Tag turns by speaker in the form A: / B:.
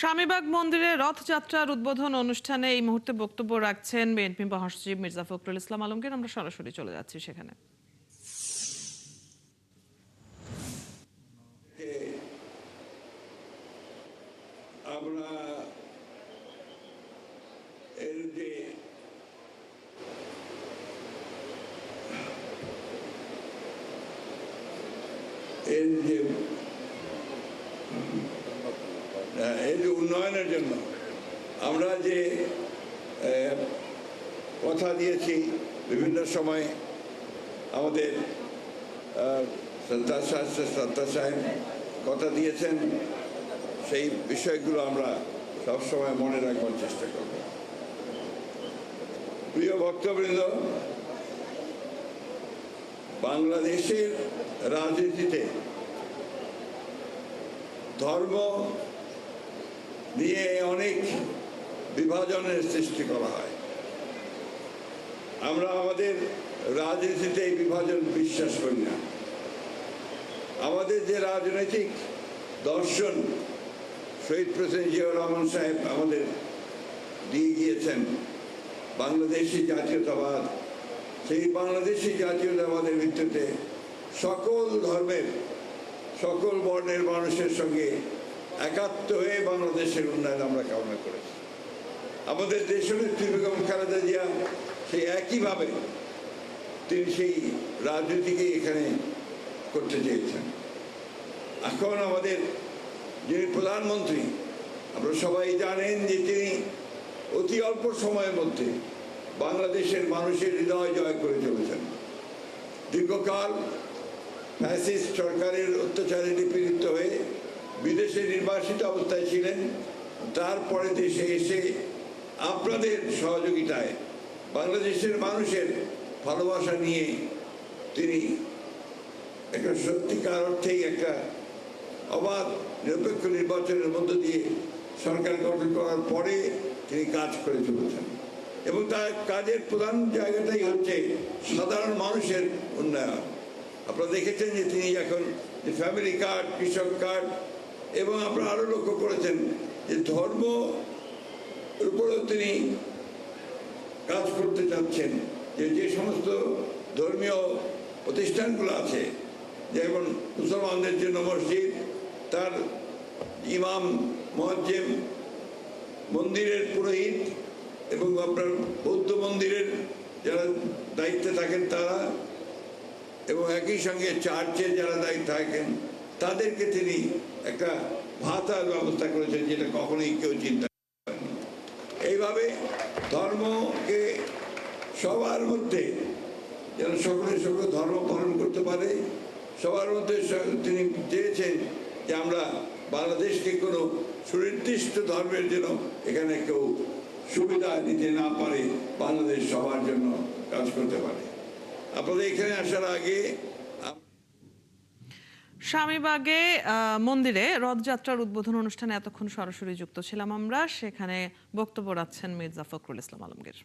A: স্বামীবাগ মন্দিরে রথযাত্রার উদ্বোধন অনুষ্ঠানে এই মুহূর্তে বক্তব্য রাখছেন বিএনপি মহাসচিব মির্জা ফখরুল ইসলাম আলমগীর। আমরা সরাসরি চলে যাচ্ছি সেখানে।
B: আমরা এর যে উন্নয়নের জন্য আমরা যে কথা দিয়েছি বিভিন্ন সময়, আমাদের সত্তা সাহেব কথা দিয়েছেন, সেই বিষয়গুলো আমরা সবসময় মনে রাখবার চেষ্টা করব। প্রিয় ভক্তবৃন্দ, বাংলাদেশের রাজনীতিতে ধর্ম নিয়ে অনেক বিভাজনের সৃষ্টি করা হয়। আমরা আমাদের রাজনীতিতে এই বিভাজন বিশ্বাস করি না। আমাদের যে রাজনৈতিক দর্শন শহীদ প্রেসিডেন্ট জিয়াউর রহমান সাহেব আমাদের দিয়ে গিয়েছেন, বাংলাদেশি জাতীয়তাবাদ, সেই বাংলাদেশি জাতীয়তাবাদের ভিত্তিতে সকল ধর্মের সকল বর্ণের মানুষের সঙ্গে একাত্ম হয়ে বাংলাদেশের উন্নয়ন আমরা কামনা করেছি। আমাদের দেশনেত্রী বেগম খালেদা জিয়া সেই একইভাবে তিনি সেই রাজনীতিকে এখানে করতে চেয়েছেন। এখন আমাদের যিনি প্রধানমন্ত্রী, আপনারা সবাই জানেন যে তিনি অতি অল্প সময়ের মধ্যে বাংলাদেশের মানুষের হৃদয় জয় করে চলেছেন। দীর্ঘকাল ফ্যাসিস্ট সরকারের অত্যাচারে নিপীড়িত হয়ে বিদেশে নির্বাসিত অবস্থায় ছিলেন। তারপরে দেশে এসে আপনাদের সহযোগিতায় বাংলাদেশের মানুষের ভালোবাসা নিয়ে তিনি একটা সত্যিকার অর্থেই একটা অবাধ নিরপেক্ষ নির্বাচনের মধ্য দিয়ে সরকার গঠন করার পরে তিনি কাজ করে চলেছেন, এবং তার কাজের প্রধান জায়গাটাই হচ্ছে সাধারণ মানুষের উন্নয়ন। আপনারা দেখেছেন যে তিনি এখন যে ফ্যামিলি কার্ড, কৃষক কার্ড, এবং আপনারা আরও লক্ষ্য করেছেন যে ধর্ম উপরেও তিনি কাজ করতে চাচ্ছেন। যে সমস্ত ধর্মীয় প্রতিষ্ঠানগুলো আছে, যেমন মুসলমানদের জন্য মসজিদ, তার ইমাম, মুয়াজ্জিম, মন্দিরের পুরোহিত, এবং আপনার বৌদ্ধ মন্দিরের যারা দায়িত্বে থাকেন তারা, এবং একই সঙ্গে চার্চে যারা দায়িত্ব থাকেন তাদেরকে তিনি একটা ভাতার ব্যবস্থা করেছেন, যেটা কখনোই কেউ চিন্তা করেনি। এইভাবে ধর্মকে সবার মধ্যে যেন সকলে ধর্ম পালন করতে পারে, সবার মধ্যে তিনি চেয়েছেন যে আমরা বাংলাদেশকে কোনো সুনির্দিষ্ট ধর্মের জন্য এখানে কেউ সুবিধা নিতে না পারে, বাংলাদেশ সবার জন্য কাজ করতে পারে। আপনাদের এখানে আসার আগে
A: স্বামীবাগে মন্দিরে রথযাত্রার উদ্বোধন অনুষ্ঠানে এতক্ষণ সরাসরি যুক্ত ছিলাম আমরা। সেখানে বক্তব্য রাখছেন মির্জা ফখরুল ইসলাম আলমগীর।